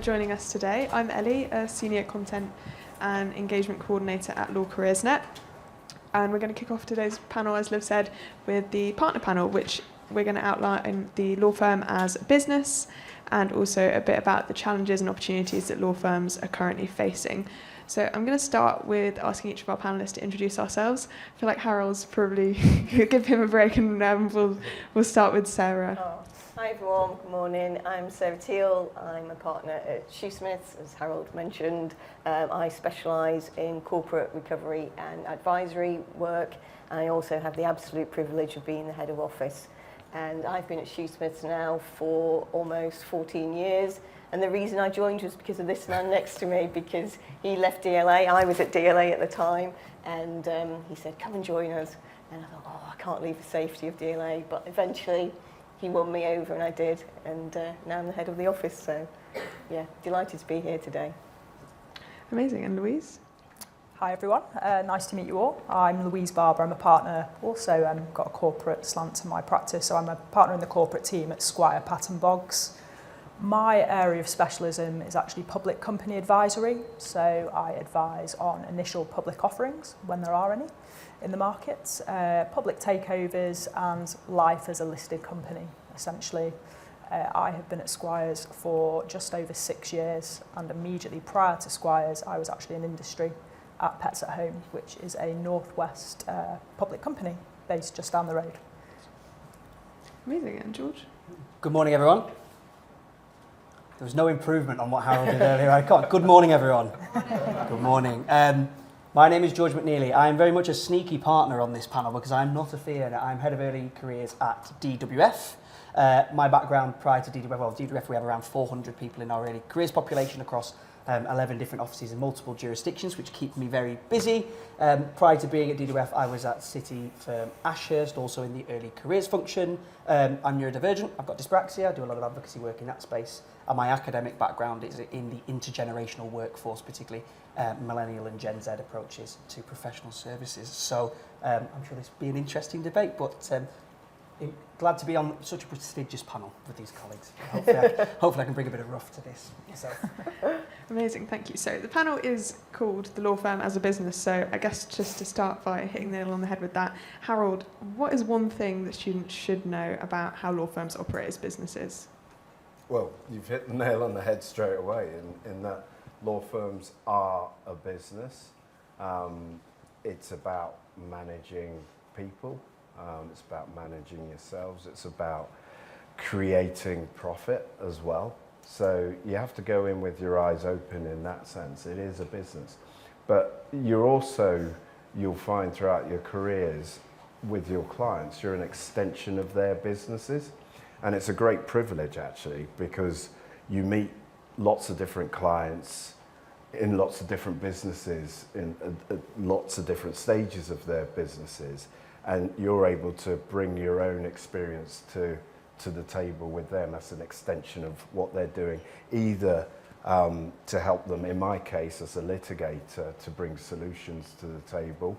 joining us today. I'm Ellie, a Senior Content and Engagement Coordinator at LawCareersNet. And we're going to kick off today's panel, as Liv said, with the partner panel, which we're going to outline the law firm as a business and also a bit about the challenges and opportunities that law firms are currently facing. So I'm going to start with asking each of our panellists to introduce ourselves. I feel like Harold's probably give him a break, and we'll start with Sarah. Oh. Hi everyone, good morning. I'm Sarah Teal. I'm a partner at Shoosmiths, as Harold mentioned. I specialise in corporate recovery and advisory work. I also have the absolute privilege of being the head of office. And I've been at Shoosmiths now for almost 14 years. And the reason I joined was because of this man next to me, because he left DLA. I was at DLA at the time, and he said, come and join us. And I thought, oh, I can't leave the safety of DLA. But eventually, he won me over, and I did, and now I'm the head of the office, so yeah, delighted to be here today. Amazing. And Louise? Hi everyone, nice to meet you all. I'm Louise Barber, I'm a partner, also got a corporate slant to my practice, so I'm a partner in the corporate team at Squire, Patton, Boggs. My area of specialism is actually public company advisory, so I advise on initial public offerings, when there are any, in the markets, public takeovers and life as a listed company, essentially. I have been at Squires for just over 6 years, and immediately prior to Squires I was actually in industry at Pets at Home, which is a northwest public company based just down the road. Amazing. And George? Good morning everyone. There was no improvement on what Harold did earlier. I can't. Good morning everyone. Good morning. My name is George McNeilly. I am very much a sneaky partner on this panel because I'm not a fee earner. I'm head of early careers at DWF. My background prior to DWF, DWF we have around 400 people in our early careers population across 11 different offices in multiple jurisdictions, which keep me very busy. Prior to being at DWF, I was at City firm Ashurst, also in the early careers function. I'm neurodivergent, I've got dyspraxia, I do a lot of advocacy work in that space, and my academic background is in the intergenerational workforce, particularly millennial and Gen Z approaches to professional services. So I'm sure this will be an interesting debate, but glad to be on such a prestigious panel with these colleagues. Hopefully I can bring a bit of rough to this myself. Amazing, thank you. So the panel is called The Law Firm as a Business, so I guess just to start by hitting the nail on the head with that, Harold, what is one thing that students should know about how law firms operate as businesses? Well, you've hit the nail on the head straight away in that law firms are a business. It's about managing people. It's about managing yourselves. It's about creating profit as well. So you have to go in with your eyes open in that sense. It is a business. But you'll find throughout your careers with your clients, you're an extension of their businesses. And it's a great privilege actually, because you meet lots of different clients in lots of different businesses, in lots of different stages of their businesses. And you're able to bring your own experience to the table with them as an extension of what they're doing, either to help them, in my case as a litigator, to bring solutions to the table,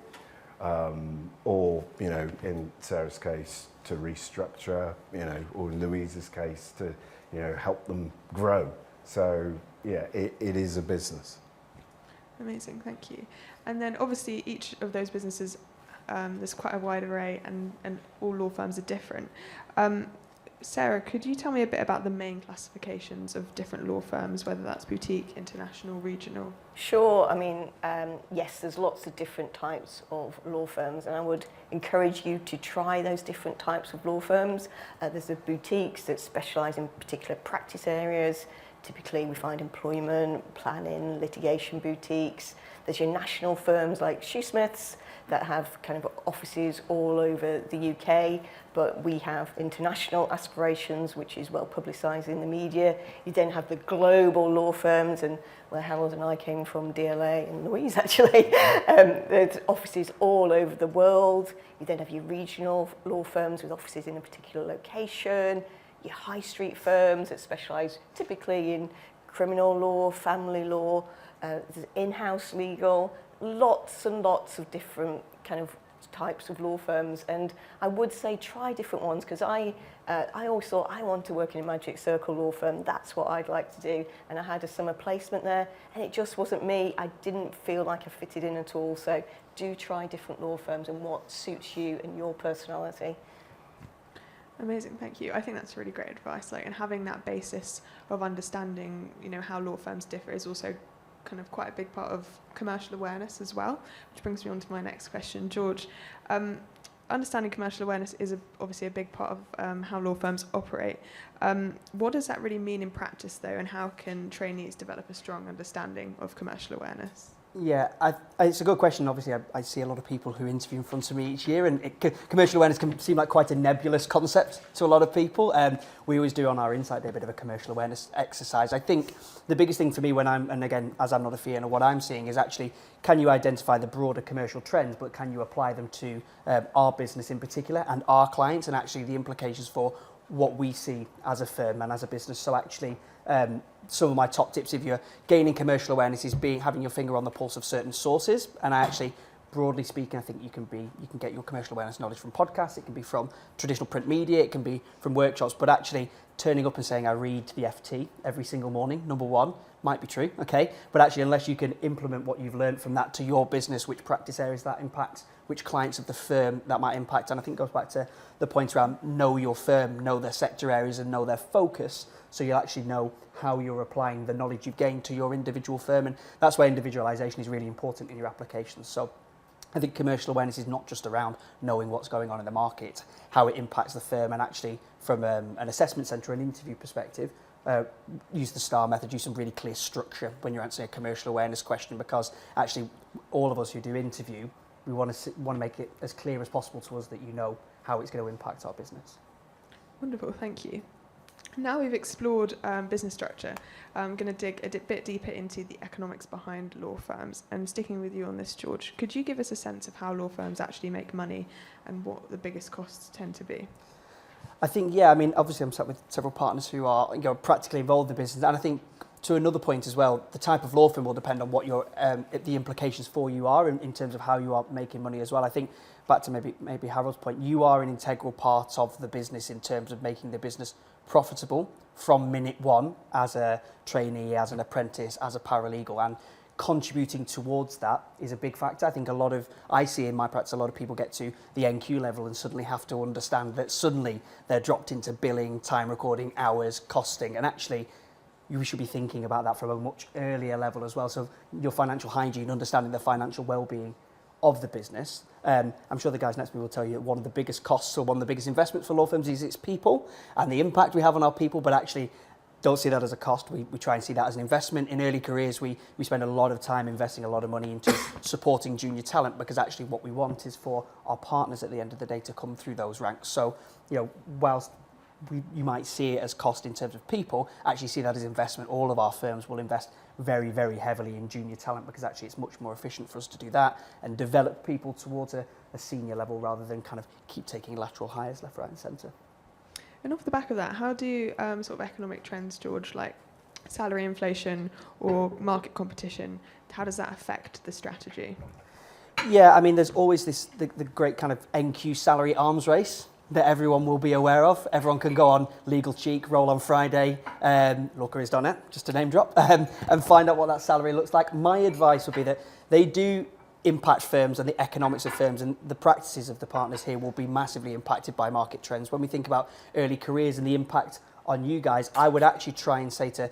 or, you know, in Sarah's case, to restructure, you know, or in Louise's case, to, you know, help them grow. So, yeah, it is a business. Amazing, thank you. And then obviously each of those businesses, there's quite a wide array, and all law firms are different. Sarah, could you tell me a bit about the main classifications of different law firms, whether that's boutique, international, regional? Sure, I mean, yes, there's lots of different types of law firms, and I would encourage you to try those different types of law firms. There's the boutiques that specialise in particular practice areas. Typically we find employment, planning, litigation boutiques. There's your national firms like Shoosmiths that have kind of offices all over the UK, but we have international aspirations, which is well publicised in the media. You then have the global law firms, and where Harold and I came from, DLA, and Louise actually, there's offices all over the world. You then have your regional law firms with offices in a particular location, your high street firms that specialise typically in criminal law, family law, there's in-house legal, lots and lots of different kind of types of law firms, and I would say try different ones, because I always thought I want to work in a Magic Circle law firm, that's what I'd like to do, and I had a summer placement there and it just wasn't me. I didn't feel like I fitted in at all. So do try different law firms and what suits you and your personality. Amazing, thank you. I think that's really great advice. Like, and having that basis of understanding, you know, how law firms differ is also kind of quite a big part of commercial awareness as well, which brings me on to my next question. George, understanding commercial awareness is obviously a big part of how law firms operate. What does that really mean in practice, though, and how can trainees develop a strong understanding of commercial awareness? Yeah, it's a good question. Obviously, I see a lot of people who interview in front of me each year, and commercial awareness can seem like quite a nebulous concept to a lot of people. We always do on our Insight Day a bit of a commercial awareness exercise. I think the biggest thing for me and again, as I'm not a fee earner, what I'm seeing is actually, can you identify the broader commercial trends, but can you apply them to our business in particular and our clients, and actually the implications for what we see as a firm and as a business. So actually, some of my top tips if you're gaining commercial awareness is having your finger on the pulse of certain sources. And I actually, broadly speaking, I think you can get your commercial awareness knowledge from podcasts, it can be from traditional print media, it can be from workshops, but actually turning up and saying I read the FT every single morning, number one, might be true, okay, but actually unless you can implement what you've learned from that to your business, which practice areas that impacts, which clients of the firm that might impact, and I think it goes back to the point around know your firm, know their sector areas and know their focus, so you'll actually know how you're applying the knowledge you've gained to your individual firm, and that's where individualisation is really important in your applications. So I think commercial awareness is not just around knowing what's going on in the market, how it impacts the firm, and actually from an assessment centre, an interview perspective, use the STAR method, use some really clear structure when you're answering a commercial awareness question, because actually all of us who do interview, we want to make it as clear as possible to us that you know how it's going to impact our business. Wonderful, thank you. Now we've explored business structure, I'm going to dig a bit deeper into the economics behind law firms. And sticking with you on this, George, could you give us a sense of how law firms actually make money and what the biggest costs tend to be? I think, yeah, I mean, obviously I'm sat with several partners who are practically involved in the business, and I think to another point as well, the type of law firm will depend on what your the implications for you are in terms of how you are making money as well. I think back to maybe Harold's point, you are an integral part of the business in terms of making the business profitable from minute one as a trainee, as an apprentice, as a paralegal, and contributing towards that is a big factor. I think I see in my practice a lot of people get to the NQ level and suddenly have to understand that suddenly they're dropped into billing, time recording, hours, costing, and actually you should be thinking about that from a much earlier level as well. So your financial hygiene, understanding the financial well-being of the business. I'm sure the guys next to me will tell you that one of the biggest costs or one of the biggest investments for law firms is its people and the impact we have on our people, but actually don't see that as a cost. We try and see that as an investment. In early careers, we spend a lot of time investing a lot of money into supporting junior talent, because actually what we want is for our partners at the end of the day to come through those ranks. So, whilst you might see it as cost in terms of people, actually see that as investment. All of our firms will invest very, very heavily in junior talent, because actually it's much more efficient for us to do that and develop people towards a senior level rather than kind of keep taking lateral hires left, right and centre. And off the back of that, how do sort of economic trends, George, like salary inflation or market competition, how does that affect the strategy? Yeah, I mean, there's always the great kind of NQ salary arms race that everyone will be aware of. Everyone can go on Legal Cheek, Roll on Friday, LawCareersNetLIVE, just a name drop, and find out what that salary looks like. My advice would be that they do impact firms and the economics of firms, and the practices of the partners here will be massively impacted by market trends. When we think about early careers and the impact on you guys, I would actually try and say to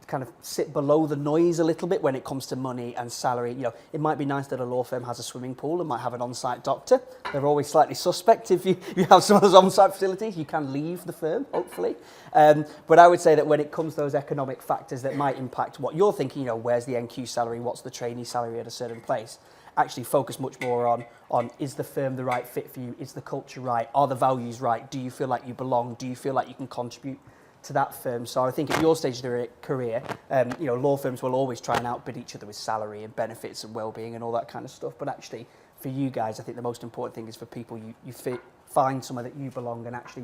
kind of sit below the noise a little bit when it comes to money and salary. It might be nice that a law firm has a swimming pool and might have an on-site doctor. They're always slightly suspect if you have some of those on-site facilities. You can leave the firm, hopefully. But I would say that when it comes to those economic factors that might impact what you're thinking, where's the NQ salary, what's the trainee salary at a certain place, actually focus much more on is the firm the right fit for you? Is the culture right? Are the values right? Do you feel like you belong? Do you feel like you can contribute to that firm? So I think at your stage of their career, law firms will always try and outbid each other with salary and benefits and well-being and all that kind of stuff. But actually, for you guys, I think the most important thing is for people you find somewhere that you belong, and actually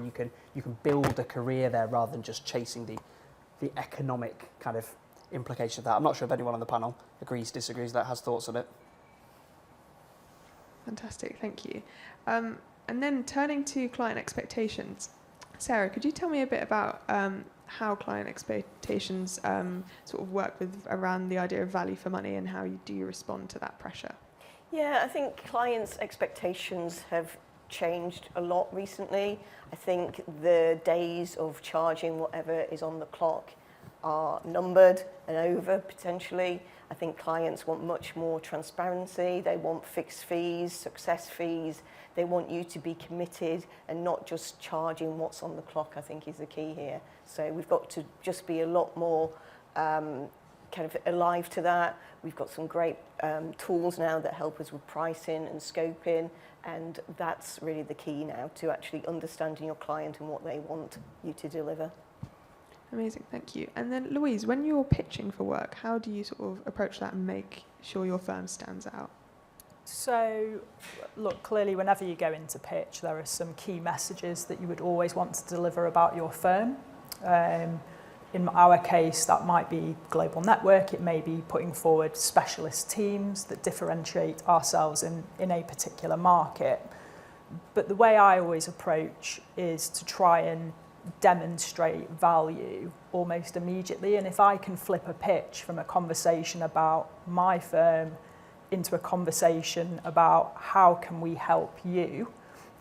you can build a career there rather than just chasing the economic kind of implication of that. I'm not sure if anyone on the panel agrees, disagrees, that has thoughts on it. Fantastic, thank you. And then turning to client expectations, Sarah, could you tell me a bit about how client expectations sort of work around the idea of value for money, and how do you respond to that pressure? Yeah, I think clients' expectations have changed a lot recently. I think the days of charging whatever is on the clock are numbered and over, potentially. I think clients want much more transparency. They want fixed fees, success fees. They want you to be committed and not just charging what's on the clock, I think is the key here. So we've got to just be a lot more kind of alive to that. We've got some great tools now that help us with pricing and scoping, and that's really the key now, to actually understanding your client and what they want you to deliver. Amazing, thank you. And then Louise, when you're pitching for work, how do you sort of approach that and make sure your firm stands out? So, look, clearly whenever you go into pitch, there are some key messages that you would always want to deliver about your firm. In our case, that might be global network, it may be putting forward specialist teams that differentiate ourselves in a particular market. But the way I always approach is to try and demonstrate value almost immediately. And if I can flip a pitch from a conversation about my firm into a conversation about how can we help you,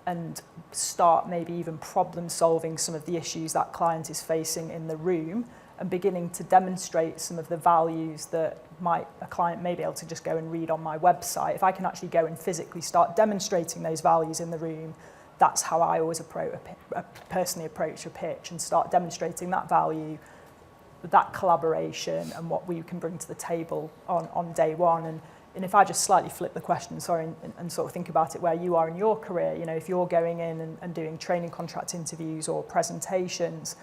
and start maybe even problem solving some of the issues that client is facing in the room, and beginning to demonstrate some of the values that a client may be able to just go and read on my website. If I can actually go and physically start demonstrating those values in the room, that's how I always personally approach a pitch, and start demonstrating that value, that collaboration, and what we can bring to the table on day one. And if I just slightly flip the question, and sort of think about it where you are in your career, you know, if you're going in and doing training contract interviews or presentations,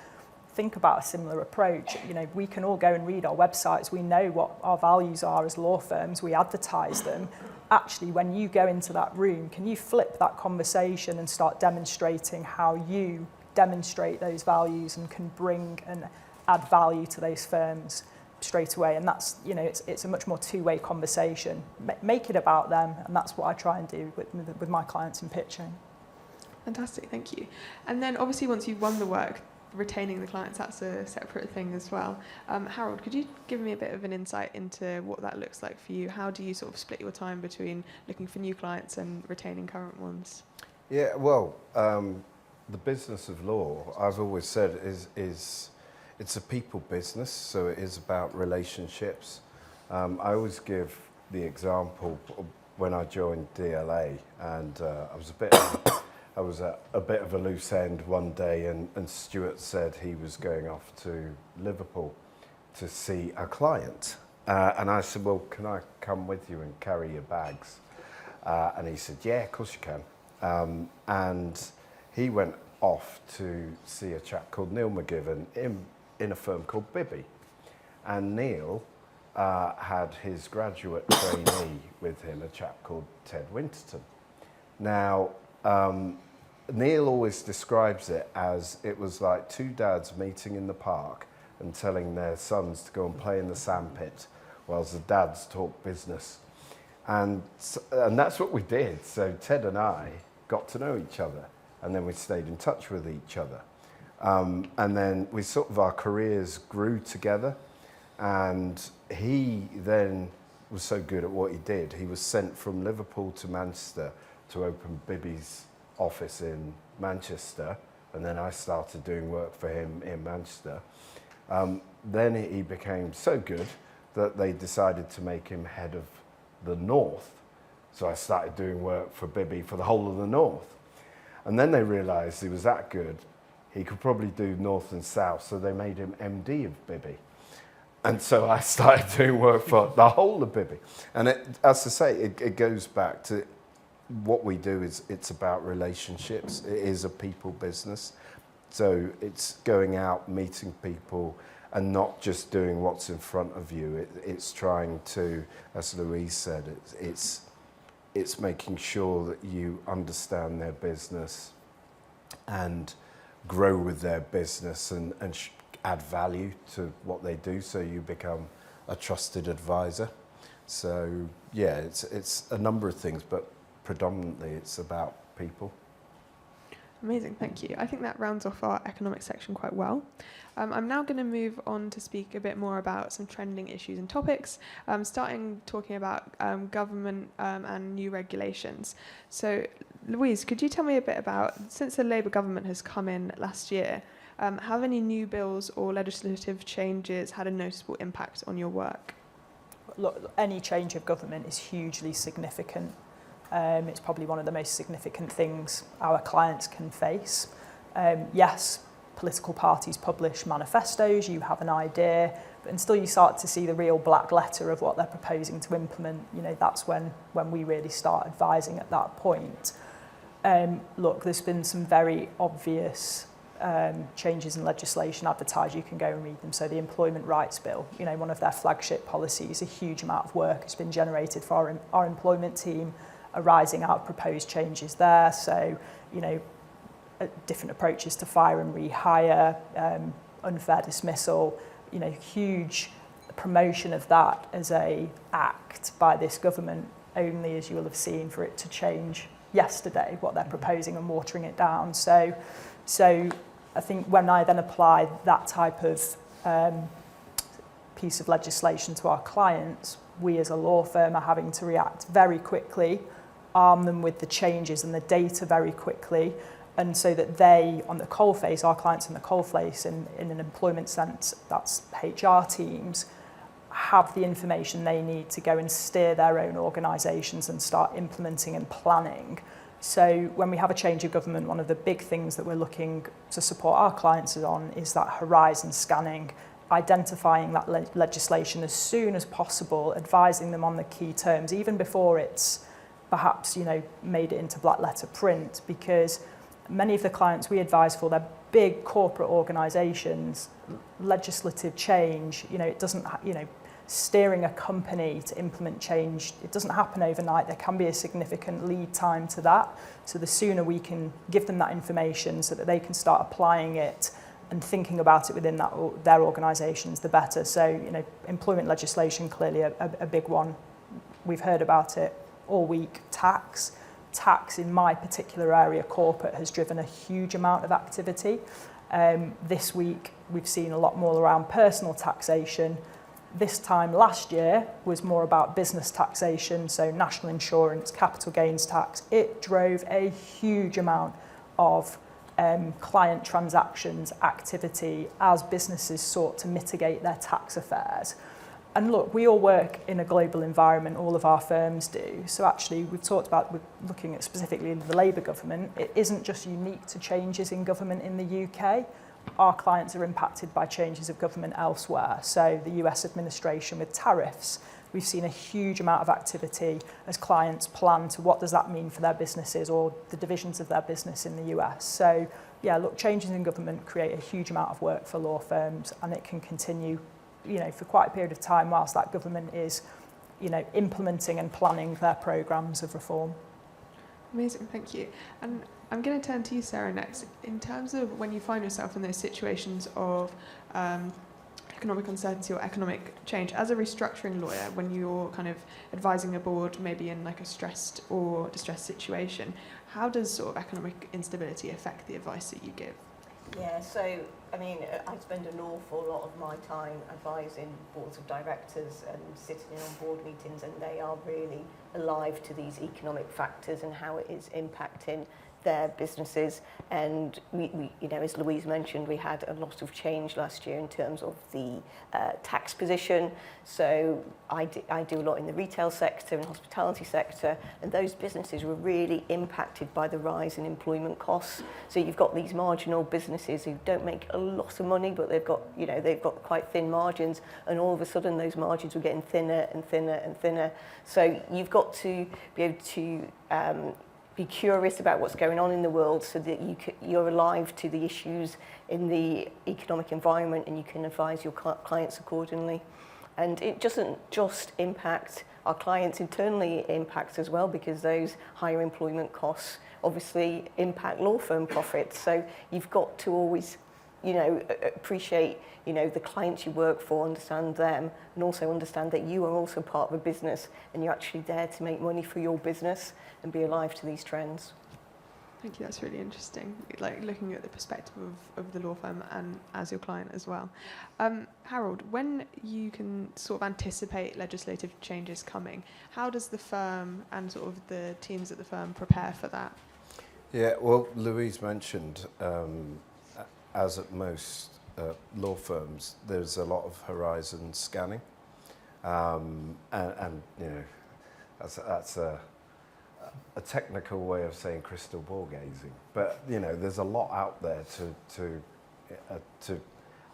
think about a similar approach. You know, we can all go and read our websites. We know what our values are as law firms. We advertise them. Actually, when you go into that room, can you flip that conversation and start demonstrating how you demonstrate those values and can bring and add value to those firms straight away? And that's, you know, it's a much more two-way conversation. Make it about them, and that's what I try and do with my clients in pitching. Fantastic, thank you. And then obviously once you've won the work, retaining the clients, that's a separate thing as well. Harold, could you give me a bit of an insight into what that looks like for you? How do you sort of split your time between looking for new clients and retaining current ones? Yeah, well, the business of law, I've always said, is it's a people business, so it is about relationships. I always give the example when I joined DLA, and I was at a bit of a loose end one day, and Stuart said he was going off to Liverpool to see a client. And I said, well, can I come with you and carry your bags? And he said, yeah, of course you can. And he went off to see a chap called Neil McGivern in a firm called Bibby. And Neil had his graduate trainee with him, a chap called Ted Winterton. Now, Neil always describes it as it was like two dads meeting in the park and telling their sons to go and play in the sandpit whilst the dads talk business. And that's what we did. So Ted and I got to know each other, and then we stayed in touch with each other. And then our careers grew together, and he then was so good at what he did. He was sent from Liverpool to Manchester to open Bibby's office in Manchester, and then I started doing work for him in Manchester. Then he became so good that they decided to make him head of the North. So I started doing work for Bibby for the whole of the North. And then they realised he was that good, he could probably do North and South, so they made him MD of Bibby. And so I started doing work for the whole of Bibby. And as I say, it goes back to what we do is it's about relationships. It is a people business. So it's going out, meeting people, and not just doing what's in front of you. It's trying to, as Louise said, it's making sure that you understand their business and grow with their business and add value to what they do, so you become a trusted advisor. So yeah, it's a number of things, but predominantly it's about people. Amazing, thank you. I think that rounds off our economic section quite well. I'm now going to move on to speak a bit more about some trending issues and topics, starting talking about government and new regulations. So, Louise, could you tell me a bit about, since the Labour government has come in last year, have any new bills or legislative changes had a noticeable impact on your work? Look, any change of government is hugely significant. It's probably one of the most significant things our clients can face. Yes, political parties publish manifestos, you have an idea, but until you start to see the real black letter of what they're proposing to implement, that's when we really start advising at that point. Look, there's been some very obvious changes in legislation advertised. You can go and read them. So the Employment Rights Bill, one of their flagship policies, a huge amount of work has been generated for our employment team arising out of proposed changes there. So, different approaches to fire and rehire, unfair dismissal, huge promotion of that as a act by this government, only, as you will have seen, for it to change yesterday what they're proposing and watering it down. So I think when I then apply that type of piece of legislation to our clients, we as a law firm are having to react very quickly, arm them with the changes and the data very quickly, and so that they, on the coalface, our clients on the coalface, in an employment sense, that's HR teams, have the information they need to go and steer their own organisations and start implementing and planning. So when we have a change of government, one of the big things that we're looking to support our clients on is that horizon scanning, identifying that legislation as soon as possible, advising them on the key terms, even before it's perhaps made it into black letter print, because many of the clients we advise for, they're big corporate organisations. Legislative change, it doesn't, steering a company to implement change, it doesn't happen overnight. There can be a significant lead time to that. So the sooner we can give them that information so that they can start applying it and thinking about it within their organisations, the better. So, employment legislation, clearly a big one. We've heard about it all week. Tax in my particular area, corporate, has driven a huge amount of activity. This week, we've seen a lot more around personal taxation. This time last year was more about business taxation, so national insurance, capital gains tax. It drove a huge amount of client transactions activity as businesses sought to mitigate their tax affairs. And look, we all work in a global environment, all of our firms do. So actually, we've talked about, we're looking at specifically the Labour government. It isn't just unique to changes in government in the UK. Our clients are impacted by changes of government elsewhere. So the US administration with tariffs, we've seen a huge amount of activity as clients plan to what does that mean for their businesses or the divisions of their business in the US. So yeah, look, changes in government create a huge amount of work for law firms, and it can continue for quite a period of time whilst that government is, implementing and planning their programmes of reform. Amazing, thank you. And I'm going to turn to you, Sarah, next. In terms of when you find yourself in those situations of economic uncertainty or economic change, as a restructuring lawyer, when you're kind of advising a board maybe in like a stressed or distressed situation, how does sort of economic instability affect the advice that you give? Yeah, so, I spend an awful lot of my time advising boards of directors and sitting in on board meetings, and they are really alive to these economic factors and how it is impacting their businesses. And we as Louise mentioned, we had a lot of change last year in terms of the tax position. So I do a lot in the retail sector and hospitality sector, and those businesses were really impacted by the rise in employment costs. So you've got these marginal businesses who don't make a lot of money, but they've got quite thin margins, and all of a sudden those margins were getting thinner and thinner and thinner. So you've got to be able to be curious about what's going on in the world so that you're alive to the issues in the economic environment and you can advise your clients accordingly. And it doesn't just impact our clients internally, it impacts as well, because those higher employment costs obviously impact law firm profits. So you've got to always appreciate, the clients you work for, understand them, and also understand that you are also part of a business and you're actually there to make money for your business and be alive to these trends. Thank you, that's really interesting, like looking at the perspective of the law firm and as your client as well. Harold, when you can sort of anticipate legislative changes coming, how does the firm and sort of the teams at the firm prepare for that? Yeah, well, Louise mentioned, as at most law firms, there's a lot of horizon scanning, and that's a technical way of saying crystal ball gazing. But there's a lot out there to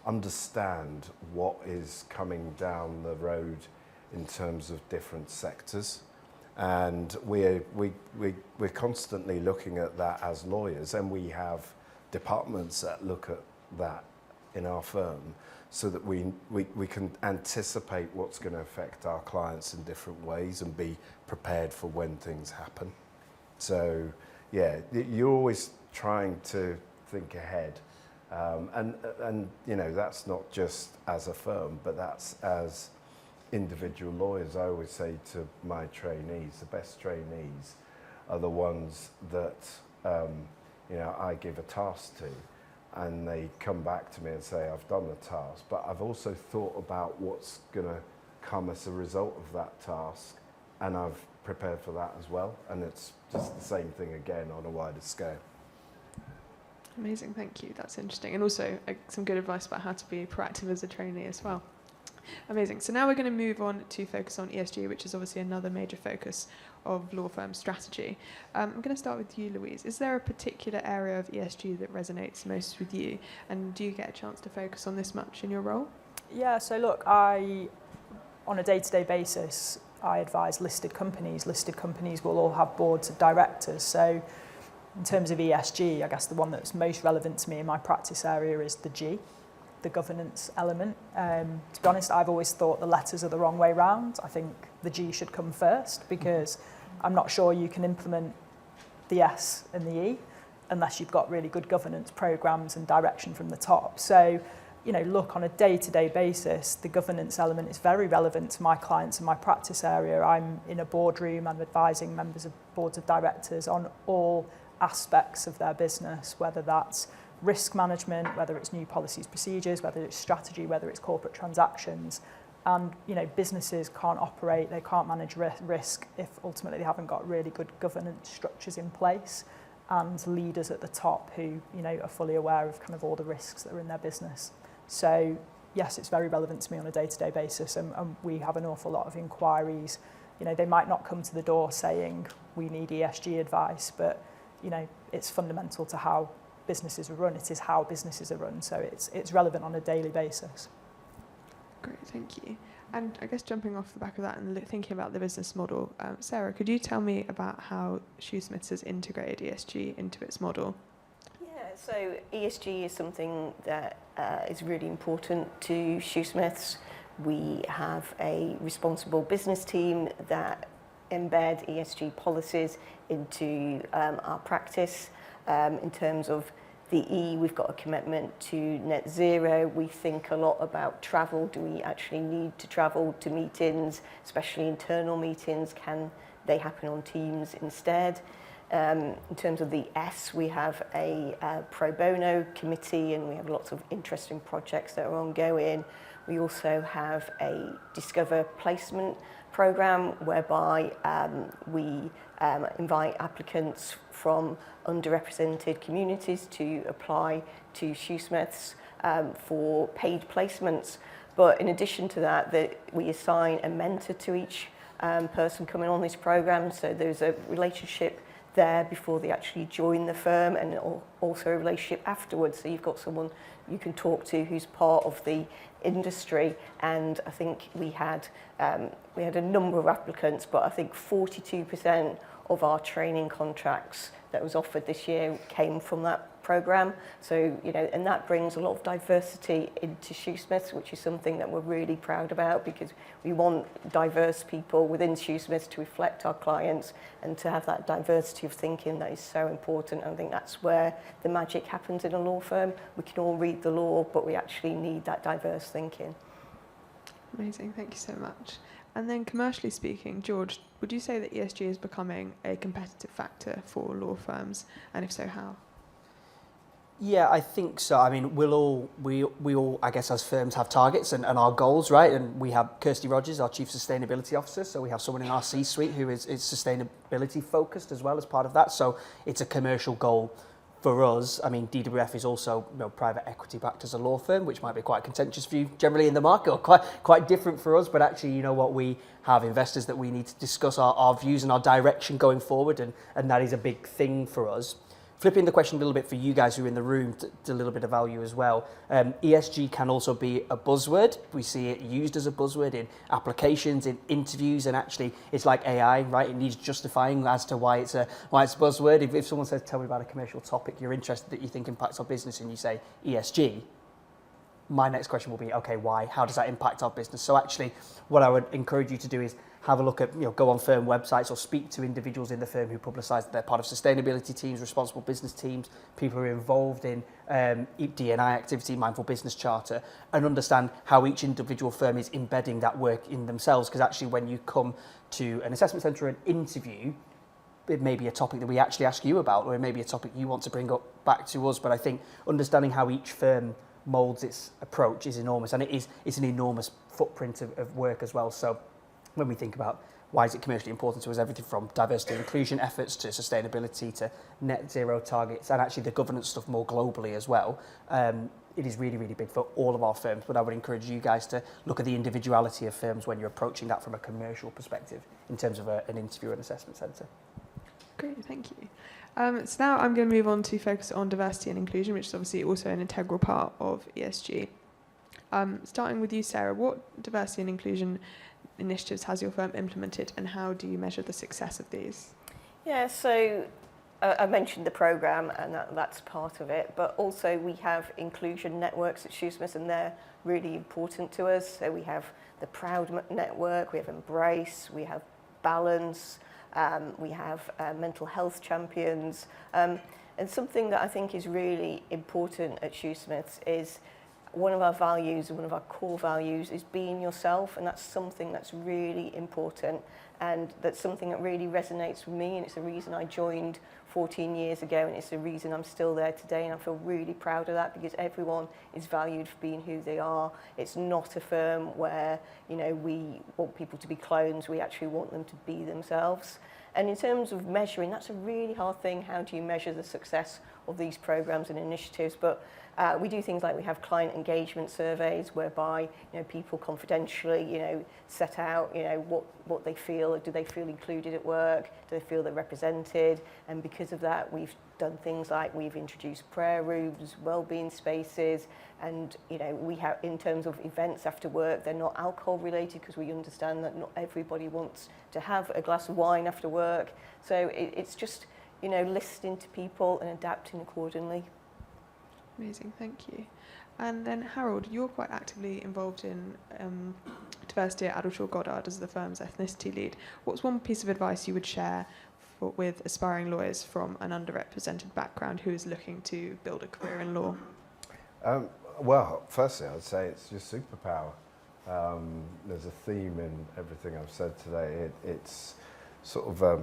understand what is coming down the road in terms of different sectors. And we're constantly looking at that as lawyers, and we have departments that look at that in our firm so that we can anticipate what's going to affect our clients in different ways and be prepared for when things happen. So, yeah, you're always trying to think ahead. And that's not just as a firm, but that's as individual lawyers. I always say to my trainees, the best trainees are the ones that I give a task to, and they come back to me and say, I've done the task, but I've also thought about what's going to come as a result of that task, and I've prepared for that as well. And it's just the same thing again on a wider scale. Amazing, thank you. That's interesting. And also some good advice about how to be proactive as a trainee as well. Amazing. So now we're going to move on to focus on ESG, which is obviously another major focus of law firm strategy. I'm going to start with you, Louise. Is there a particular area of ESG that resonates most with you? And do you get a chance to focus on this much in your role? Yeah, so look, on a day-to-day basis, I advise listed companies. Listed companies will all have boards of directors. So in terms of ESG, I guess the one that's most relevant to me in my practice area is the G, the governance element. To be honest, I've always thought the letters are the wrong way round. I think the G should come first, because I'm not sure you can implement the S and the E unless you've got really good governance programs and direction from the top. So, look, on a day-to-day basis, the governance element is very relevant to my clients and my practice area. I'm in a boardroom, I'm advising members of boards of directors on all aspects of their business, whether that's risk management, whether it's new policies, procedures, whether it's strategy, whether it's corporate transactions. And businesses can't operate, they can't manage risk if ultimately they haven't got really good governance structures in place and leaders at the top who are fully aware of kind of all the risks that are in their business. So yes, it's very relevant to me on a day-to-day basis, and we have an awful lot of inquiries. They might not come to the door saying we need ESG advice, but it's fundamental to how businesses are run. It is how businesses are run, so it's relevant on a daily basis. Great, thank you. And I guess jumping off the back of that and thinking about the business model, Sarah, could you tell me about how Shoosmiths has integrated ESG into its model? Yeah, so ESG is something that is really important to Shoosmiths. We have a responsible business team that embed ESG policies into our practice. In terms of the E, we've got a commitment to net zero. We think a lot about travel. Do we actually need to travel to meetings, especially internal meetings? Can they happen on Teams instead? In terms of the S, we have a pro bono committee, and we have lots of interesting projects that are ongoing. We also have a Discover placement programme whereby we invite applicants from underrepresented communities to apply to Shoosmiths for paid placements. But in addition to that, we assign a mentor to each person coming on this programme, so there's a relationship there before they actually join the firm, and also a relationship afterwards. So you've got someone you can talk to who's part of the industry. And I think we had a number of applicants, but I think 42% of our training contracts that was offered this year came from that program. So, and that brings a lot of diversity into Shoosmiths, which is something that we're really proud about, because we want diverse people within Shoosmiths to reflect our clients and to have that diversity of thinking that is so important. And I think that's where the magic happens in a law firm. We can all read the law, but we actually need that diverse thinking. Amazing, thank you so much. And then commercially speaking, George, would you say that ESG is becoming a competitive factor for law firms, and if so, how? Yeah, I think so. I mean, we all, I guess, as firms have targets and our goals, right? And we have Kirsty Rogers, our Chief Sustainability Officer, so we have someone in our C-suite who is sustainability focused as well as part of that. So it's a commercial goal for us. I mean, DWF is also private equity backed as a law firm, which might be quite a contentious view generally in the market, or quite different for us. But actually, you know what, we have investors that we need to discuss our views and our direction going forward, and that is a big thing for us. Flipping the question a little bit for you guys who are in the room to a little bit of value as well. ESG can also be a buzzword. We see it used as a buzzword in applications, in interviews, and actually it's like AI, right? It needs justifying as to why it's a buzzword. If someone says, tell me about a commercial topic you're interested that you think impacts our business, and you say ESG, my next question will be, okay, why? How does that impact our business? So actually, what I would encourage you to do is have a look at, go on firm websites or speak to individuals in the firm who publicise that they're part of sustainability teams, responsible business teams, people who are involved in D&I activity, mindful business charter, and understand how each individual firm is embedding that work in themselves. Because actually, when you come to an assessment centre or an interview, it may be a topic that we actually ask you about, or it may be a topic you want to bring up back to us. But I think understanding how each firm moulds its approach is enormous, and it's an enormous footprint of work as well. So when we think about why is it commercially important to us, everything from diversity and inclusion efforts to sustainability to net zero targets, and actually the governance stuff more globally as well, it is really, really big for all of our firms. But I would encourage you guys to look at the individuality of firms when you're approaching that from a commercial perspective in terms of an interview and assessment centre. Great, thank you. So now I'm going to move on to focus on diversity and inclusion, which is obviously also an integral part of ESG. Starting with you, Sarah, what diversity and inclusion initiatives has your firm implemented, and how do you measure the success of these? Yeah, so I mentioned the programme, and that's part of it, but also we have inclusion networks at Shoosmiths, and they're really important to us. So we have the Proud Network, we have Embrace, we have Balance, we have mental health champions, and something that I think is really important at Shoosmiths is one of our values, one of our core values is being yourself, and that's something that's really important, and that's something that really resonates with me, and it's the reason I joined 14 years ago, and it's the reason I'm still there today, and I feel really proud of that, because everyone is valued for being who they are. It's not a firm where we want people to be clones, we actually want them to be themselves. And in terms of measuring, that's a really hard thing. How do you measure the success of these programs and initiatives? But we do things like we have client engagement surveys whereby people confidentially set out what they feel. Do they feel included at work? Do they feel they're represented? And because of that, we've done things like we've introduced prayer rooms, wellbeing spaces, and we have, in terms of events after work, they're not alcohol related, because we understand that not everybody wants to have a glass of wine after work. So it's just listening to people and adapting accordingly. Amazing, thank you. And then Harold, you're quite actively involved in diversity at Addleshaw Goddard as the firm's ethnicity lead. What's one piece of advice you would share with aspiring lawyers from an underrepresented background who is looking to build a career in law? Well, firstly, I'd say it's your superpower. There's a theme in everything I've said today. It's sort of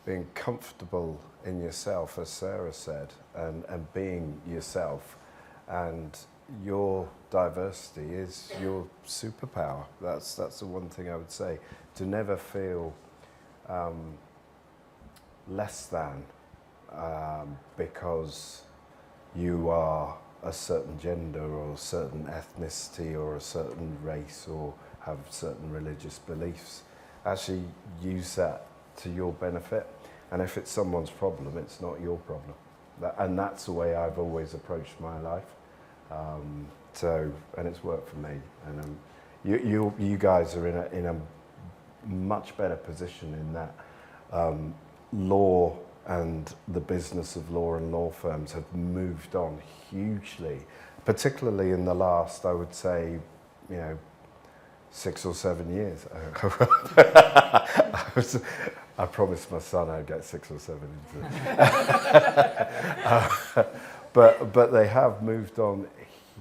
being comfortable in yourself, as Sarah said, and being yourself. And your diversity is your superpower. That's the one thing I would say. To never feel less than because you are a certain gender or a certain ethnicity or a certain race or have certain religious beliefs. Actually use that to your benefit, and if it's someone's problem, it's not your problem. And that's the way I've always approached my life. And it's worked for me. And you guys are in a much better position in that law and the business of law and law firms have moved on hugely, particularly in the last, I would say, 6 or 7 years. I promised my son I'd get 6 or 7 into it. But they have moved on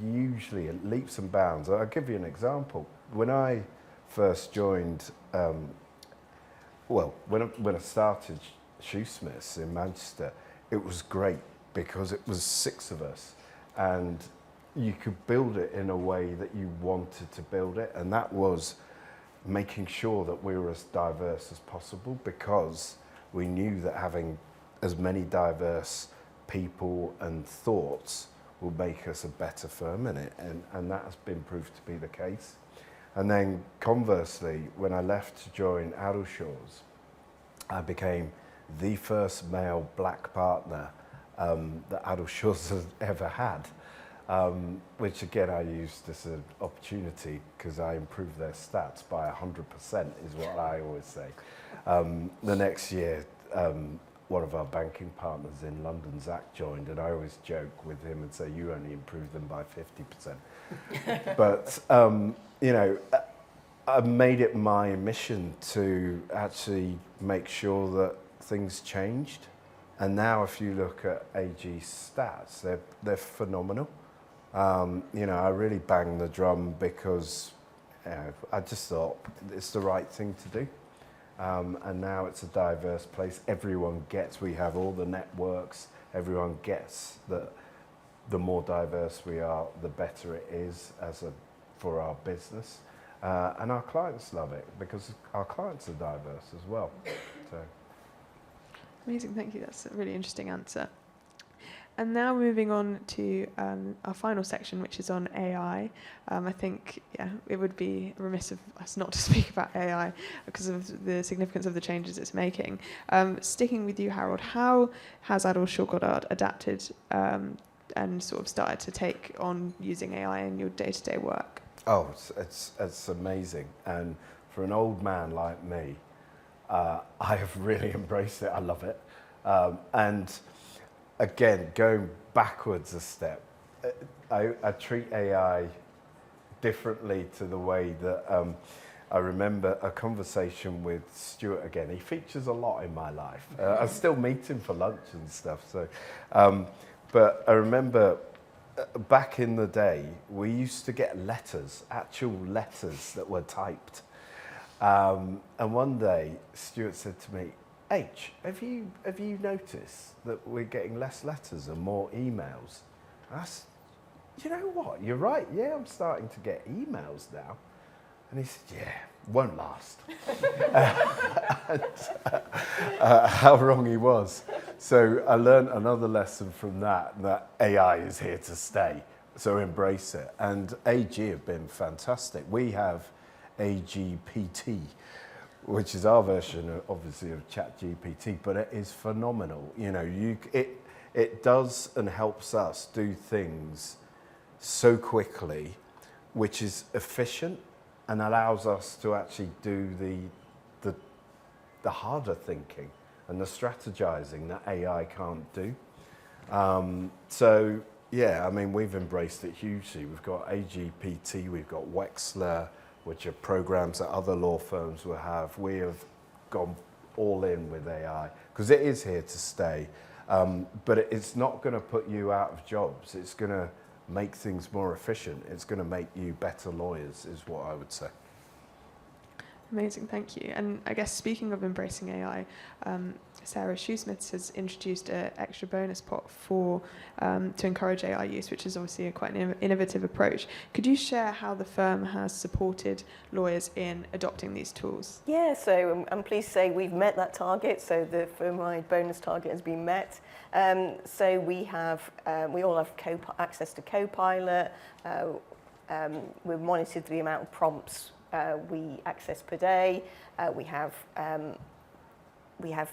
hugely at leaps and bounds. I'll give you an example. When I first joined, when I started Shoosmiths in Manchester, it was great because it was 6 of us, and you could build it in a way that you wanted to build it, and that was making sure that we were as diverse as possible, because we knew that having as many diverse people and thoughts will make us a better firm in it, and that has been proved to be the case. And then conversely, when I left to join Addleshaw's, I became the first male black partner that Addleshaw's has ever had, which again I used as an opportunity because I improved their stats by 100% is what I always say. The next year, one of our banking partners in London, Zach, joined, and I always joke with him and say, you only improved them by 50%. But, I made it my mission to actually make sure that things changed. And now if you look at AG's stats, they're phenomenal. I really bang the drum because I just thought it's the right thing to do. And now it's a diverse place. Everyone gets, we have all the networks, everyone gets that the more diverse we are, the better it is for our business. And our clients love it because our clients are diverse as well. So. Amazing, thank you. That's a really interesting answer. And now moving on to our final section, which is on AI. I think, it would be remiss of us not to speak about AI because of the significance of the changes it's making. Sticking with you, Harold, how has Addleshaw Goddard adapted and sort of started to take on using AI in your day-to-day work? Oh, it's amazing. And for an old man like me, I have really embraced it. I love it. And again, going backwards a step, I treat AI differently to the way that I remember a conversation with Stuart again. He features a lot in my life. I still meet him for lunch and stuff. So, but I remember back in the day, we used to get letters, actual letters that were typed. And one day, Stuart said to me, H, have you noticed that we're getting less letters and more emails? And I said, you know what, you're right, yeah, I'm starting to get emails now. And he said, yeah, won't last. How wrong he was. So I learned another lesson from that AI is here to stay, so embrace it. And AG have been fantastic. We have AGPT, which is our version, obviously, of ChatGPT, but it is phenomenal. It does and helps us do things so quickly, which is efficient and allows us to actually do the harder thinking and the strategizing that AI can't do. We've embraced it hugely. We've got AGPT, we've got Wexler, which are programs that other law firms will have. We have gone all in with AI because it is here to stay, but it's not going to put you out of jobs. It's going to make things more efficient. It's going to make you better lawyers, is what I would say. Amazing, thank you. And I guess speaking of embracing AI, Sarah, Shoosmiths has introduced an extra bonus pot to encourage AI use, which is obviously quite an innovative approach. Could you share how the firm has supported lawyers in adopting these tools? Yeah, so I'm pleased to say we've met that target, so the firm-wide bonus target has been met. So we all have access to Copilot. We've monitored the amount of prompts we access per day. We have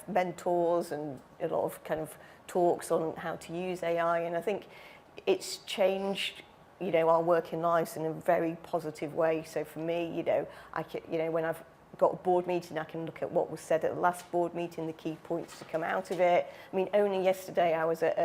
mentors and a lot of kind of talks on how to use AI, and I think it's changed, our working lives in a very positive way. So for me, when I've got a board meeting, I can look at what was said at the last board meeting, the key points to come out of it. I mean, only yesterday I was at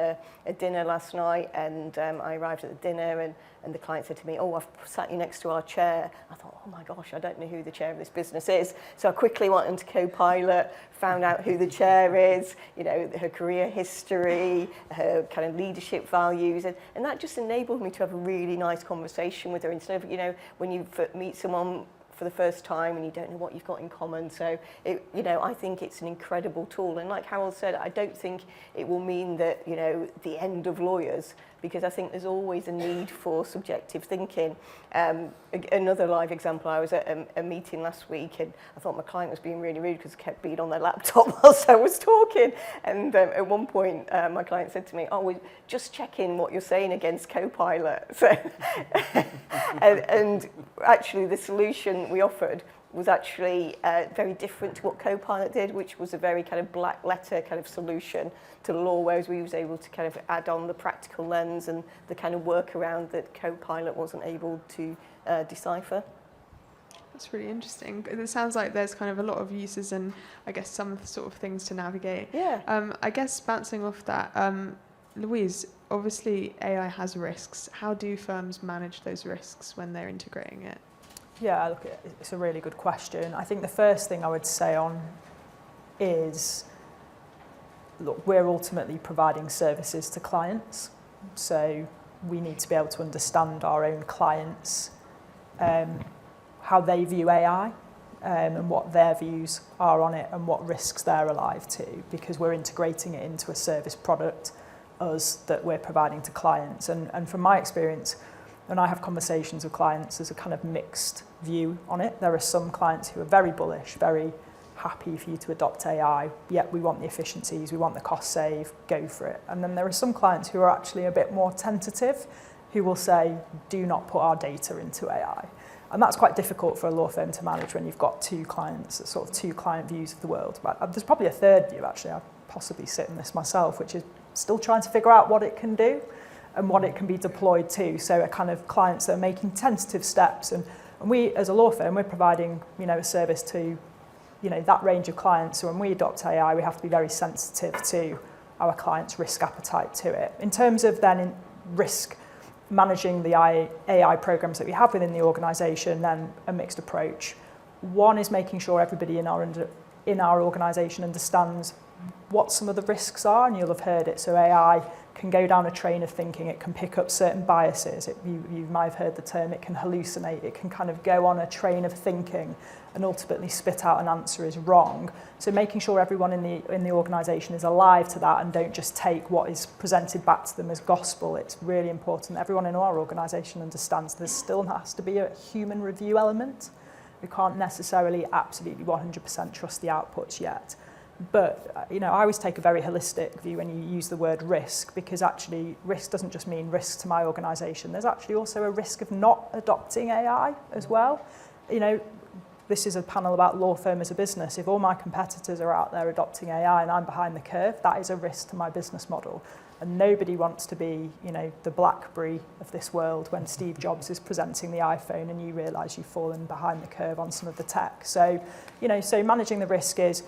a dinner last night, and I arrived at the dinner, and the client said to me, "Oh, I've sat you next to our chair." I thought, oh my gosh, I don't know who the chair of this business is. So I quickly went into Copilot, found out who the chair is, you know, her career history, her kind of leadership values, and that just enabled me to have a really nice conversation with her, instead of, you know, when you meet someone for the first time and you don't know what you've got in common. So, you know, I think it's an incredible tool. And like Harold said, I don't think it will mean that, you know, the end of lawyers, because I think there's always a need for subjective thinking. Another live example, I was at a meeting last week, and I thought my client was being really rude because they kept being on their laptop whilst I was talking. And at one point, my client said to me, "Oh, we're just checking what you're saying against Copilot." So, and actually the solution we offered was actually very different to what Copilot did, which was a very kind of black letter kind of solution to law, whereas we was able to kind of add on the practical lens and the kind of workaround that Copilot wasn't able to decipher. That's really interesting. It sounds like there's kind of a lot of uses and I guess some sort of things to navigate. Yeah. I guess bouncing off that, Louise, obviously AI has risks. How do firms manage those risks when they're integrating it? Yeah, look, it's a really good question. I think the first thing I would say on is, look, we're ultimately providing services to clients, so we need to be able to understand our own clients, how they view AI, and what their views are on it and what risks they're alive to, because we're integrating it into a service product, that we're providing to clients. And from my experience, when I have conversations with clients, there's a kind of mixed view on it. There are some clients who are very bullish, very happy for you to adopt AI, yet we want the efficiencies, we want the cost save, go for it. And then there are some clients who are actually a bit more tentative, who will say, do not put our data into AI. And that's quite difficult for a law firm to manage when you've got two clients, sort of two client views of the world. But there's probably a third view, actually. I possibly sit in this myself, which is still trying to figure out what it can do and what it can be deployed to. So a kind of clients that are making tentative steps. And we, as a law firm, we're providing, you know, a service to, you know, that range of clients. So when we adopt AI, we have to be very sensitive to our clients' risk appetite to it. In terms of then in risk managing the AI programs that we have within the organisation, then a mixed approach. One is making sure everybody in our organisation understands what some of the risks are, and you'll have heard it. So AI can go down a train of thinking, it can pick up certain biases, you might have heard the term, it can hallucinate, it can kind of go on a train of thinking and ultimately spit out an answer is wrong. So making sure everyone in the organisation is alive to that and don't just take what is presented back to them as gospel. It's really important that everyone in our organisation understands there still has to be a human review element. We can't necessarily absolutely 100% trust the outputs yet. But, you know, I always take a very holistic view when you use the word risk, because actually risk doesn't just mean risk to my organisation. There's actually also a risk of not adopting AI as well. You know, this is a panel about law firm as a business. If all my competitors are out there adopting AI and I'm behind the curve, that is a risk to my business model. And nobody wants to be, you know, the BlackBerry of this world when Steve Jobs is presenting the iPhone and you realise you've fallen behind the curve on some of the tech. So, you know, so managing the risk is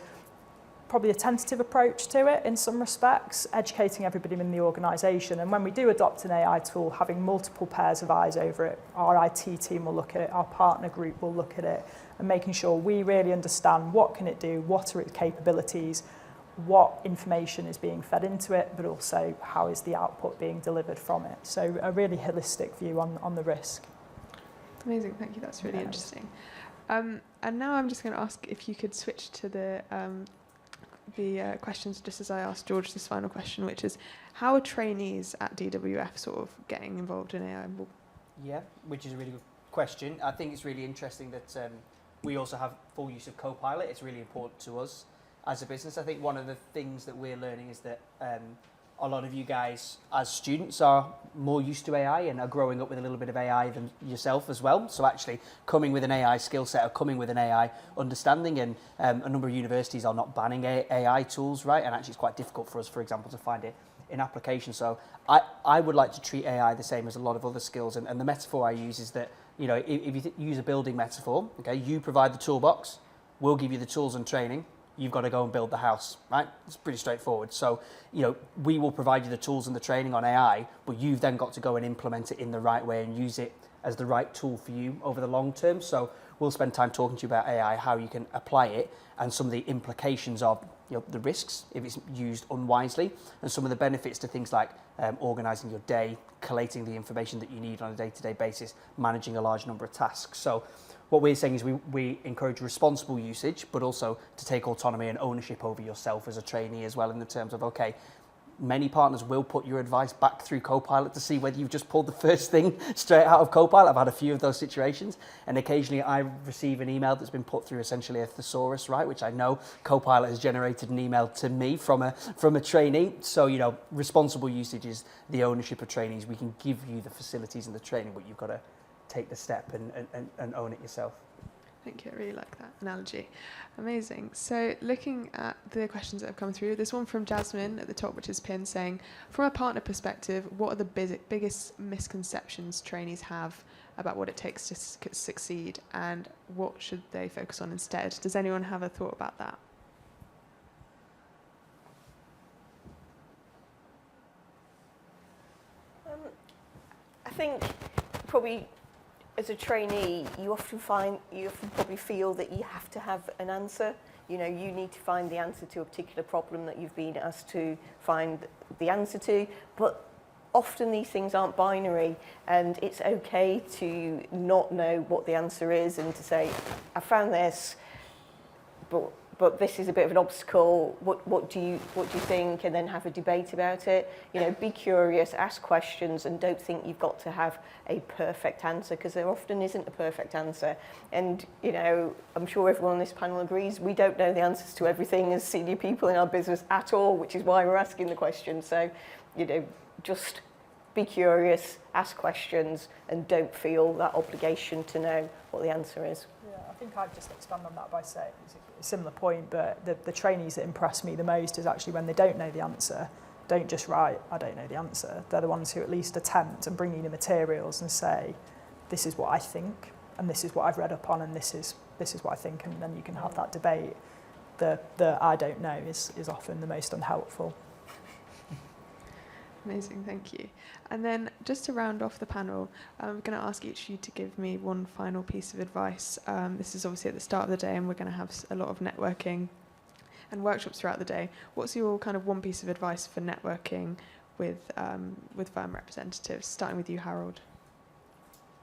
probably a tentative approach to it in some respects, educating everybody in the organisation. And when we do adopt an AI tool, having multiple pairs of eyes over it, our IT team will look at it, our partner group will look at it, and making sure we really understand what can it do, what are its capabilities, what information is being fed into it, but also how is the output being delivered from it. So a really holistic view on the risk. Amazing, thank you, that's really interesting. And now I'm just going to ask if you could switch to the questions, just as I asked George this final question, which is, how are trainees at DWF sort of getting involved in AI? Yeah, which is a really good question. I think it's really interesting that we also have full use of Copilot. It's really important to us as a business. I think one of the things that we're learning is that a lot of you guys as students are more used to AI and are growing up with a little bit of AI than yourself as well. So actually coming with an AI skill set or coming with an AI understanding, and a number of universities are not banning AI tools, right? And actually it's quite difficult for us, for example, to find it in application. So I would like to treat AI the same as a lot of other skills. And the metaphor I use is that, you know, if you use a building metaphor, okay, you provide the toolbox, we'll give you the tools and training. You've got to go and build the house, right? It's pretty straightforward. So, we will provide you the tools and the training on AI, but you've then got to go and implement it in the right way and use it as the right tool for you over the long term. So we'll spend time talking to you about AI, how you can apply it, and some of the implications of the risks if it's used unwisely, and some of the benefits to things like organising your day, collating the information that you need on a day-to-day basis, managing a large number of tasks. So what we're saying is we encourage responsible usage, but also to take autonomy and ownership over yourself as a trainee as well, in the terms of, okay, many partners will put your advice back through Copilot to see whether you've just pulled the first thing straight out of Copilot. I've had a few of those situations, and occasionally I receive an email that's been put through essentially a thesaurus, right, which I know Copilot has generated an email to me from a trainee. So, responsible usage is the ownership of trainees. We can give you the facilities and the training, but you've got to take the step and own it yourself. Thank you, I really like that analogy. Amazing. So looking at the questions that have come through, there's one from Jasmine at the top, which is pinned, saying, from a partner perspective, what are the biggest misconceptions trainees have about what it takes to succeed, and what should they focus on instead? Does anyone have a thought about that? I think probably as a trainee, you often probably feel that you have to have an answer. You need to find the answer to a particular problem that you've been asked to find the answer to, but often these things aren't binary, and it's okay to not know what the answer is and to say, I found this, but this is a bit of an obstacle. What do you think? And then have a debate about it. Be curious, ask questions, and don't think you've got to have a perfect answer, because there often isn't a perfect answer. And I'm sure everyone on this panel agrees, we don't know the answers to everything as senior people in our business at all, which is why we're asking the questions. So, just be curious, ask questions, and don't feel that obligation to know what the answer is. Yeah, I think I'd just expand on that by saying it's a similar point, but the trainees that impress me the most is actually when they don't know the answer, don't just write, I don't know the answer. They're the ones who at least attempt and bring you the materials and say, this is what I think, and this is what I've read up on, and this is what I think, and then you can have that debate. The I don't know is often the most unhelpful. Amazing, thank you. And then just to round off the panel, I'm going to ask each of you to give me one final piece of advice. This is obviously at the start of the day, and we're going to have a lot of networking and workshops throughout the day. What's your kind of one piece of advice for networking with firm representatives? Starting with you, Harold.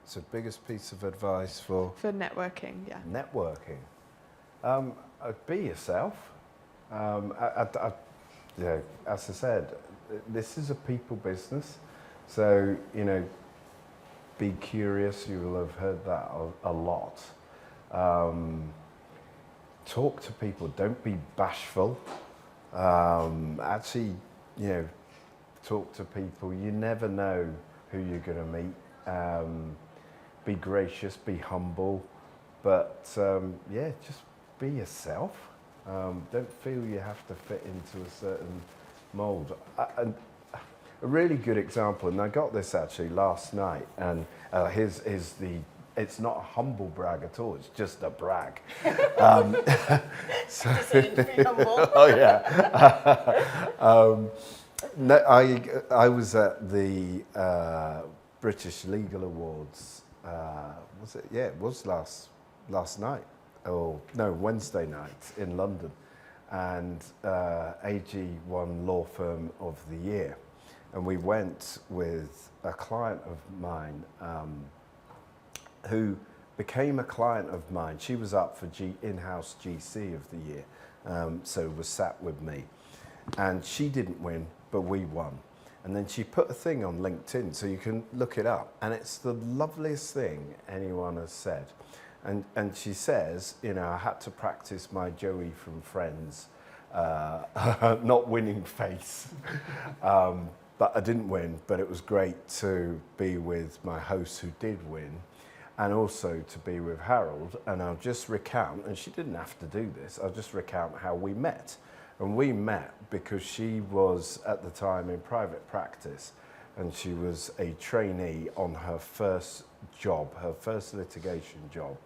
So biggest piece of advice for networking, yeah. Networking. Be yourself. As I said, this is a people business, so be curious. You will have heard that a lot. Talk to people. Don't be bashful. Actually, talk to people. You never know who you're going to meet. Be gracious. Be humble. But just be yourself. Don't feel you have to fit into a certain mould. A really good example, and I got this actually last night, and it's not a humble brag at all, it's just a brag. Oh yeah. No, I was at the British Legal Awards, was it? Yeah, it was last night. Oh no, Wednesday night in London, and AG won Law Firm of the Year, and we went with a client of mine who became a client of mine. She was up for in-house GC of the year, so was sat with me, and she didn't win, but we won. And then she put a thing on LinkedIn, so you can look it up, and it's the loveliest thing anyone has said. And she says, I had to practice my Joey from Friends, not winning face. But I didn't win, but it was great to be with my host who did win, and also to be with Harold. And I'll just recount, and she didn't have to do this, I'll just recount how we met. And we met because she was at the time in private practice, and she was a trainee on her first job, her first litigation job.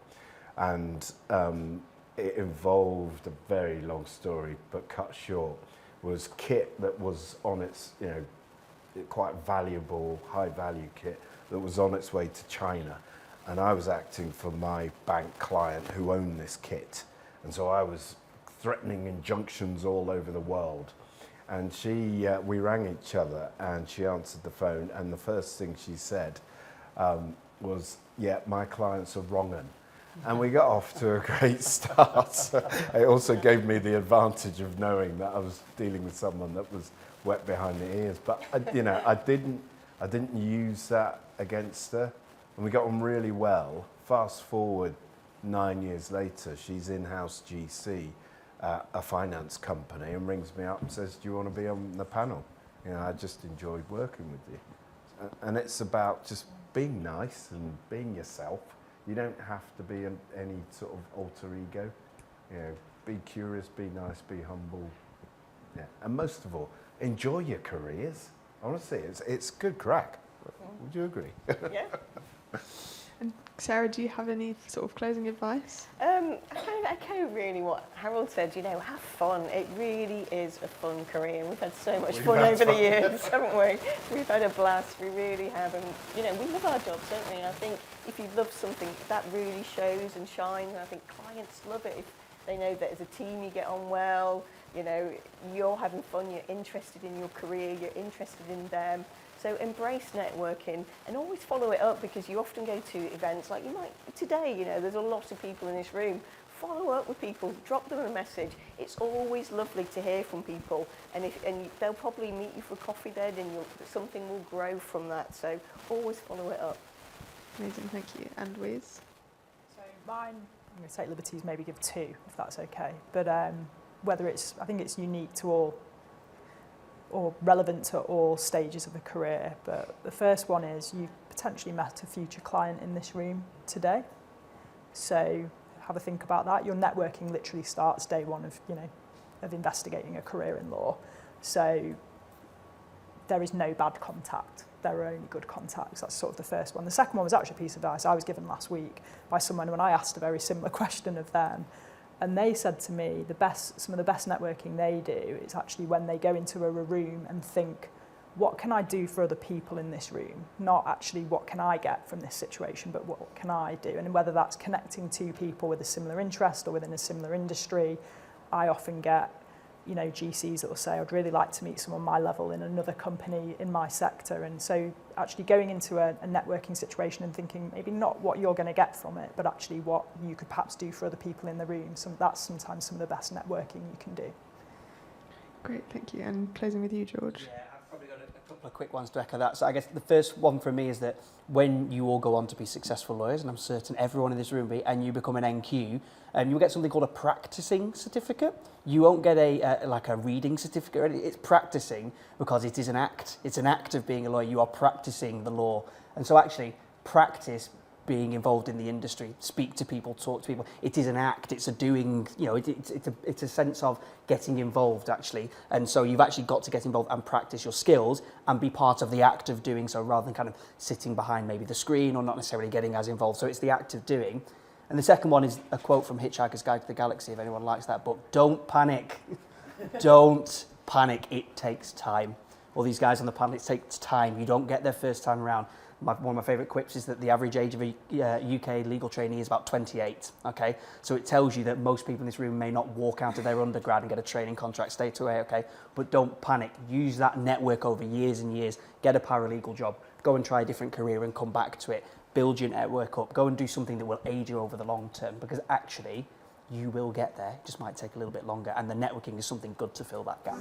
And it involved a very long story, but cut short, was kit that was on its, you know, quite valuable, high value kit that was on its way to China. And I was acting for my bank client who owned this kit. And so I was threatening injunctions all over the world. And we rang each other and she answered the phone. And the first thing she said was, yeah, my clients are wrongin'. And we got off to a great start. It also gave me the advantage of knowing that I was dealing with someone that was wet behind the ears. But you know, I didn't use that against her, and we got on really well. Fast forward 9 years later, she's in-house GC at a finance company and rings me up and says, "Do you want to be on the panel? You know, I just enjoyed working with you." And it's about just being nice and being yourself. You don't have to be any sort of alter ego. You know, be curious, be nice, be humble. Yeah. And most of all, enjoy your careers. Honestly, it's good crack. Would you agree? Yeah. And Sarah, do you have any sort of closing advice? I kind of echo really what Harold said, you know, have fun. It really is a fun career. We've had so much fun over the years, haven't we? We've had a blast, we really have. And, you know, we love our jobs, don't we? And I think if you love something, that really shows and shines. And I think clients love it if they know that as a team you get on well, you know, you're having fun, you're interested in your career, you're interested in them. So embrace networking and always follow it up, because you often go to events like you might today, you know, there's a lot of people in this room. Follow up with people, drop them a message. It's always lovely to hear from people, and they'll probably meet you for coffee then, and something will grow from that. So always follow it up. Amazing, thank you. And Louise? So mine, I'm going to take liberties, maybe give two, if that's okay. But whether it's, I think it's unique to all, or relevant to all stages of a career. But the first one is you've potentially met a future client in this room today. So have a think about that. Your networking literally starts day one of, you know, of investigating a career in law. So there is no bad contact. There are only good contacts. That's sort of the first one. The second one was actually a piece of advice I was given last week by someone when I asked a very similar question of them. And they said to me, some of the best networking they do is actually when they go into a room and think, what can I do for other people in this room? Not actually what can I get from this situation, but what can I do? And whether that's connecting to people with a similar interest or within a similar industry, I often get, you know, GCs that will say, I'd really like to meet someone my level in another company in my sector. And so actually going into a networking situation and thinking maybe not what you're going to get from it, but actually what you could perhaps do for other people in the room. That's sometimes some of the best networking you can do. Great, thank you. And closing with you, George. Yeah, I've probably got a couple of quick ones to echo that. So I guess the first one for me is that when you all go on to be successful lawyers, and I'm certain everyone in this room will be, and you become an NQ, you'll get something called a practicing certificate. You won't get like a reading certificate. It's practicing because it is an act. It's an act of being a lawyer. You are practicing the law. And so actually practice being involved in the industry, speak to people, talk to people. It is an act. It's a doing, you know, it's a sense of getting involved actually. And so you've actually got to get involved and practice your skills and be part of the act of doing so, rather than kind of sitting behind maybe the screen or not necessarily getting as involved. So it's the act of doing. And the second one is a quote from Hitchhiker's Guide to the Galaxy, if anyone likes that book. Don't panic. Don't panic. It takes time. All these guys on the panel, it takes time. You don't get there first time around. One of my favourite quips is that the average age of a UK legal trainee is about 28, okay? So it tells you that most people in this room may not walk out of their undergrad and get a training contract straight away, okay? But don't panic. Use that network over years and years. Get a paralegal job. Go and try a different career and come back to it. Build your network up. Go and do something that will aid you over the long term, because actually you will get there. It just might take a little bit longer, and the networking is something good to fill that gap.